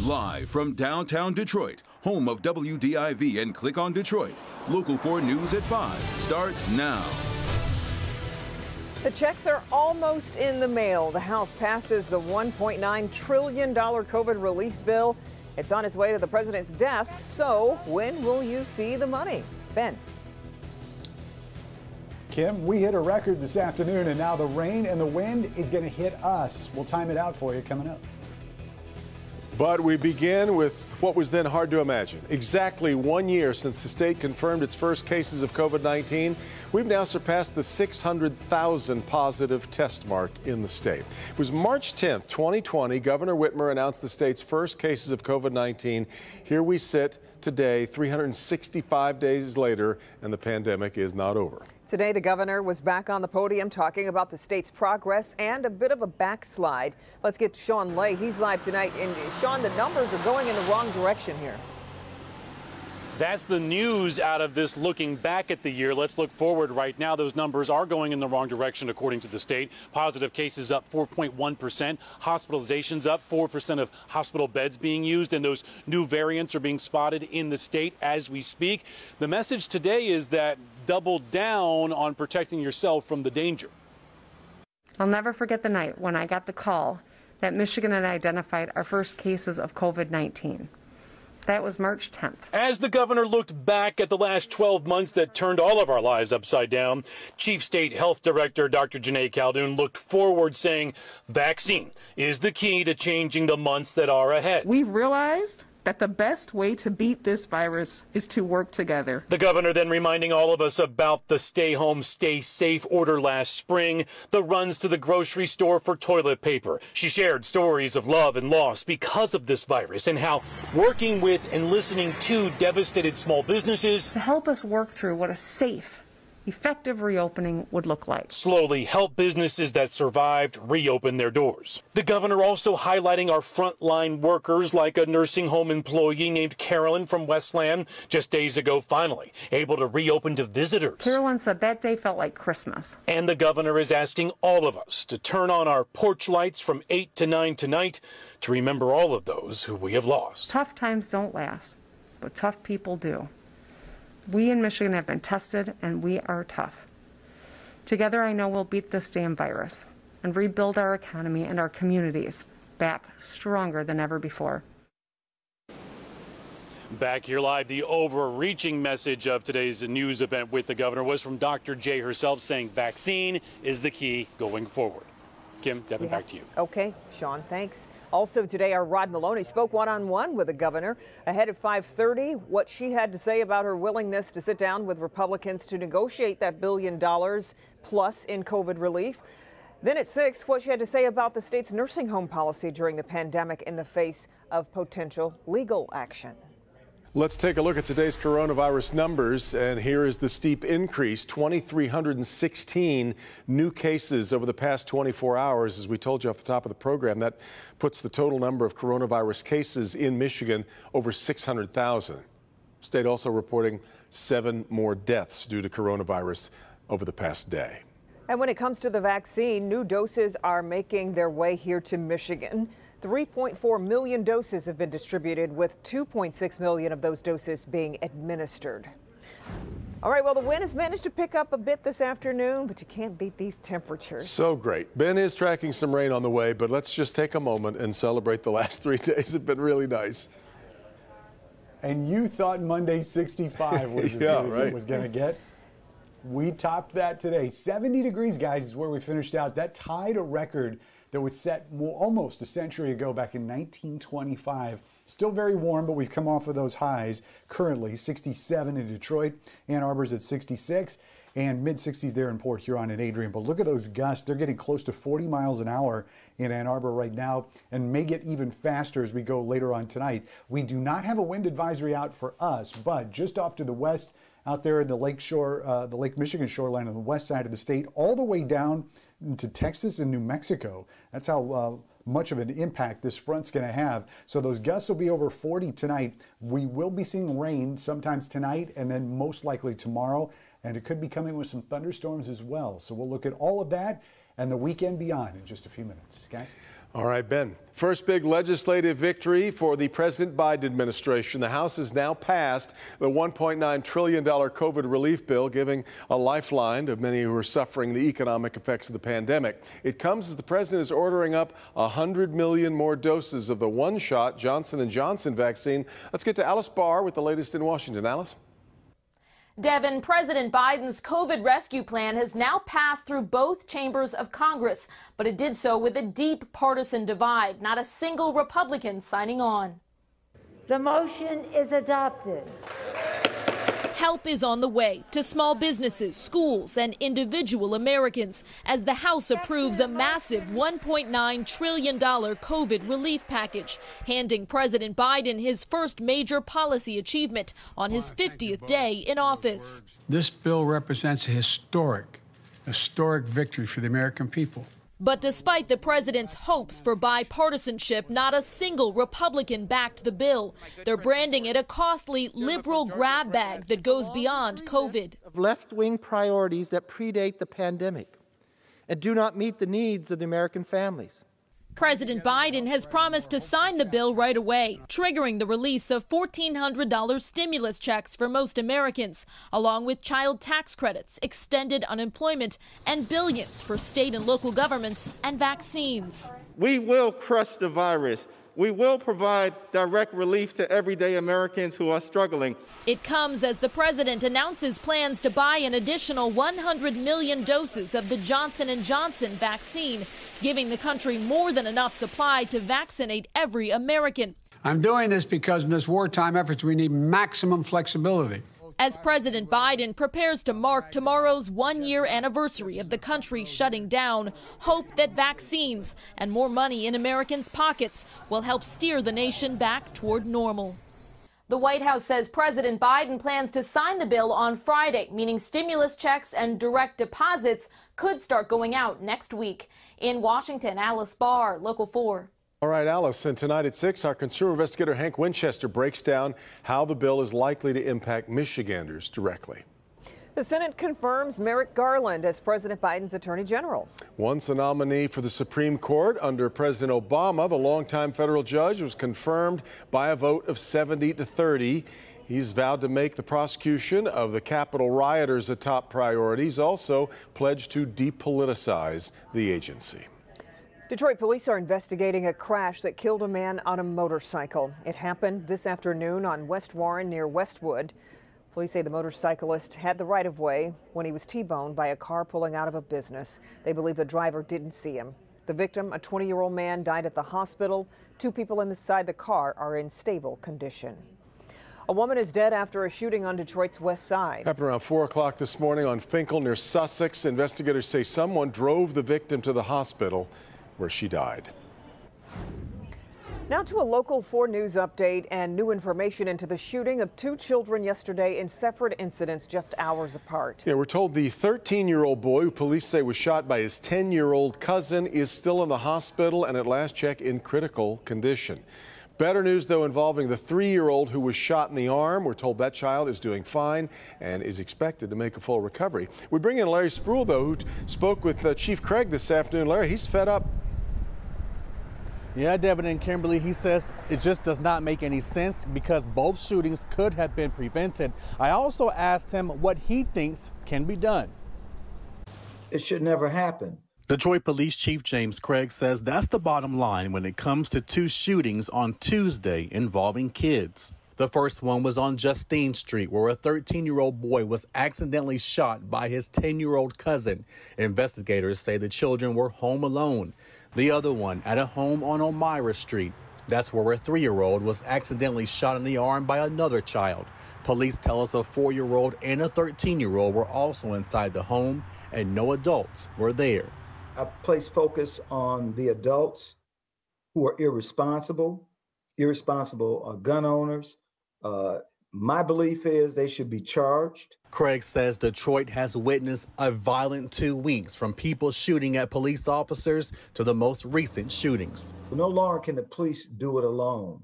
Live from downtown Detroit, home of WDIV and Click on Detroit, Local 4 News at 5 starts now. The checks are almost in the mail. The House passes the $1.9 trillion COVID relief bill. It's on its way to the president's desk. So when will you see the money? Ben. Kim, we hit a record this afternoon, and now the rain and the wind is going to hit us. We'll time it out for you coming up. But we begin with what was then hard to imagine. Exactly 1 year since the state confirmed its first cases of COVID-19, we've now surpassed the 600,000 positive test mark in the state. It was March 10th, 2020. Governor Whitmer announced the state's first cases of COVID-19. Here we sit today, 365 days later, and the pandemic is not over. Today, the governor was back on the podium talking about the state's progress and a bit of a backslide. Let's get Sean Lay. He's live tonight. And Sean, the numbers are going in the wrong direction here. That's the news out of this looking back at the year. Let's look forward right now. Those numbers are going in the wrong direction, according to the state. Positive cases up 4.1%. Hospitalizations up 4% of hospital beds being used. And those new variants are being spotted in the state as we speak. The message today is that double down on protecting yourself from the danger. I'll never forget the night when I got the call that Michigan had identified our first cases of COVID-19. That was March 10th. As the governor looked back at the last 12 months that turned all of our lives upside down, Chief State Health Director Dr. Janae Calhoun looked forward, saying vaccine is the key to changing the months that are ahead. We realized that the best way to beat this virus is to work together. The governor then reminding all of us about the stay home, stay safe order last spring, the runs to the grocery store for toilet paper. She shared stories of love and loss because of this virus and how working with and listening to devastated small businesses to help us work through what a safe, effective reopening would look like. Slowly help businesses that survived reopen their doors. The governor also highlighting our frontline workers, like a nursing home employee named Carolyn from Westland, just days ago finally able to reopen to visitors. Carolyn said that day felt like Christmas. And the governor is asking all of us to turn on our porch lights from 8 to 9 tonight to remember all of those who we have lost. Tough times don't last, but tough people do. We in Michigan have been tested, and we are tough. Together, I know we'll beat this damn virus and rebuild our economy and our communities back stronger than ever before. Back here live, the overreaching message of today's news event with the governor was from Dr. J herself, saying vaccine is the key going forward. Kim, Devin, back to you. Okay, Sean, thanks. Also today, our Rod Maloney spoke one-on-one with the governor ahead of 5:30. What she had to say about her willingness to sit down with Republicans to negotiate that $1 billion plus in COVID relief. Then at 6, what she had to say about the state's nursing home policy during the pandemic in the face of potential legal action. Let's take a look at today's coronavirus numbers, and here is the steep increase. 2,316 new cases over the past 24 hours. As we told you off the top of the program, that puts the total number of coronavirus cases in Michigan over 600,000. State also reporting 7 more deaths due to coronavirus over the past day. And when it comes to the vaccine, new doses are making their way here to Michigan. 3.4 million doses have been distributed, with 2.6 million of those doses being administered. All right, well, the wind has managed to pick up a bit this afternoon, but you can't beat these temperatures. So great. Ben is tracking some rain on the way, but let's just take a moment and celebrate the last 3 days have been really nice. And you thought Monday 65 was as good as it was going to get. We topped that today. 70 degrees, guys, is where we finished out. That tied a record that was set almost a century ago, back in 1925. Still very warm, but we've come off of those highs. Currently 67 in Detroit, Ann Arbor's at 66, and mid-60s there in Port Huron and Adrian. But look at those gusts. They're getting close to 40 miles an hour in Ann Arbor right now, and may get even faster as we go later on tonight. We do not have a wind advisory out for us, but just off to the west, out there in the Lake Shore, the Lake Michigan shoreline on the west side of the state, all the way down to Texas and New Mexico. That's how much of an impact this front's going to have. So those gusts will be over 40 tonight. We will be seeing rain sometimes tonight and then most likely tomorrow. And it could be coming with some thunderstorms as well. So we'll look at all of that and the weekend beyond in just a few minutes. Guys? All right, Ben. First big legislative victory for the President Biden administration. The House has now passed the $1.9 trillion COVID relief bill, giving a lifeline to many who are suffering the economic effects of the pandemic. It comes as the president is ordering up 100 million more doses of the one-shot Johnson & Johnson vaccine. Let's get to Alice Barr with the latest in Washington. Alice? Devin, President Biden's COVID rescue plan has now passed through both chambers of Congress, but it did so with a deep partisan divide. Not a single Republican signing on. The motion is adopted. Help is on the way to small businesses, schools, and individual Americans as the House approves a massive $1.9 trillion COVID relief package, handing President Biden his first major policy achievement on his 50th day in office. This bill represents a historic victory for the American people. But despite the president's hopes for bipartisanship, not a single Republican backed the bill. They're branding it a costly liberal grab bag that goes beyond COVID. Of left-wing priorities that predate the pandemic and do not meet the needs of the American families. President Biden has promised to sign the bill right away, triggering the release of $1,400 stimulus checks for most Americans, along with child tax credits, extended unemployment, and billions for state and local governments and vaccines. We will crush the virus. We will provide direct relief to everyday Americans who are struggling. It comes as the president announces plans to buy an additional 100 million doses of the Johnson & Johnson vaccine, giving the country more than enough supply to vaccinate every American. I'm doing this because in this wartime efforts, we need maximum flexibility. As President Biden prepares to mark tomorrow's one-year anniversary of the country shutting down, hope that vaccines and more money in Americans' pockets will help steer the nation back toward normal. The White House says President Biden plans to sign the bill on Friday, meaning stimulus checks and direct deposits could start going out next week. In Washington, Alice Barr, Local 4. All right, Alice, and tonight at 6, our consumer investigator Hank Winchester breaks down how the bill is likely to impact Michiganders directly. The Senate confirms Merrick Garland as President Biden's Attorney General. Once a nominee for the Supreme Court under President Obama, the longtime federal judge was confirmed by a vote of 70-30. He's vowed to make the prosecution of the Capitol rioters a top priority. He's also pledged to depoliticize the agency. Detroit police are investigating a crash that killed a man on a motorcycle. It happened this afternoon on West Warren near Westwood. Police say the motorcyclist had the right-of-way when he was T-boned by a car pulling out of a business. They believe the driver didn't see him. The victim, a 20-year-old man, died at the hospital. 2 people inside the car are in stable condition. A woman is dead after a shooting on Detroit's west side. Happened around 4 o'clock this morning on Finkel near Sussex. Investigators say someone drove the victim to the hospital where she died. Now to a Local 4 News update and new information into the shooting of 2 children yesterday in separate incidents just hours apart. Yeah, we're told the 13-year-old boy who police say was shot by his 10-year-old cousin is still in the hospital and at last check in critical condition. Better news, though, involving the 3-year-old who was shot in the arm. We're told that child is doing fine and is expected to make a full recovery. We bring in Larry Spruill, though, who spoke with Chief Craig this afternoon. Larry, he's fed up. Yeah, Devin and Kimberly, he says it just does not make any sense because both shootings could have been prevented. I also asked him what he thinks can be done. It should never happen. Detroit Police Chief James Craig says that's the bottom line when it comes to 2 shootings on Tuesday involving kids. The first one was on Justine Street, where a 13-year-old boy was accidentally shot by his 10-year-old cousin. Investigators say the children were home alone. The other one at a home on Elmira Street. That's where a 3-year-old was accidentally shot in the arm by another child. Police tell us a 4-year-old and a 13-year-old were also inside the home and no adults were there. I place focus on the adults who are irresponsible gun owners. My belief is they should be charged. Craig says Detroit has witnessed a violent 2 weeks, from people shooting at police officers to the most recent shootings. No longer can the police do it alone.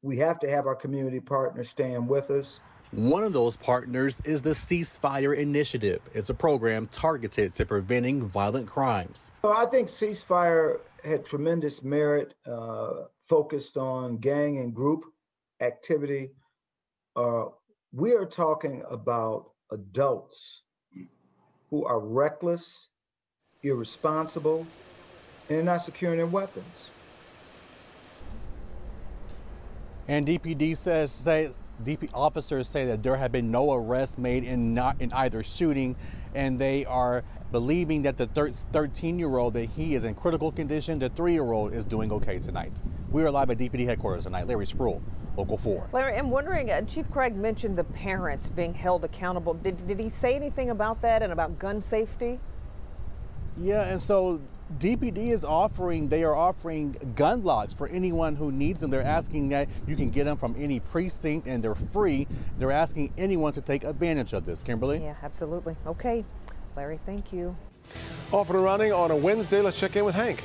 We have to have our community partners stand with us. One of those partners is the Ceasefire Initiative. It's a program targeted to preventing violent crimes. I think Ceasefire had tremendous merit, focused on gang and group activity. We are talking about adults who are reckless, irresponsible, and not securing their weapons. And DP officers say that there have been no arrests made in either shooting, and they are believing that the 13-year-old, that he is in critical condition. The 3-year-old is doing okay tonight. We are live at DPD headquarters tonight. Larry Spruill, Local 4. Larry, I'm wondering, Chief Craig mentioned the parents being held accountable. Did he say anything about that and about gun safety? Yeah, and so DPD is offering gun locks for anyone who needs them. They're asking that you can get them from any precinct, and they're free. They're asking anyone to take advantage of this. Kimberly? Yeah, absolutely. Okay, Larry, thank you. Off and running on a Wednesday. Let's check in with Hank.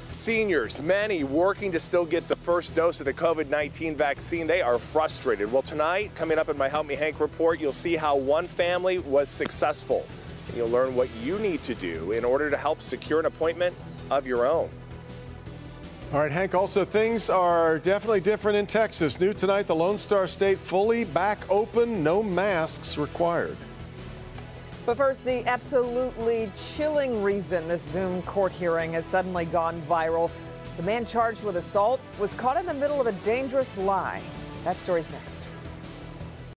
Seniors, many working to still get the first dose of the COVID-19 vaccine. They are frustrated. Well, tonight, coming up in my Help Me Hank report, you'll see how one family was successful. And you'll learn what you need to do in order to help secure an appointment of your own. All right, Hank, also things are definitely different in Texas. New tonight, the Lone Star State fully back open, no masks required. But first, the absolutely chilling reason this Zoom court hearing has suddenly gone viral. The man charged with assault was caught in the middle of a dangerous lie. That story's next.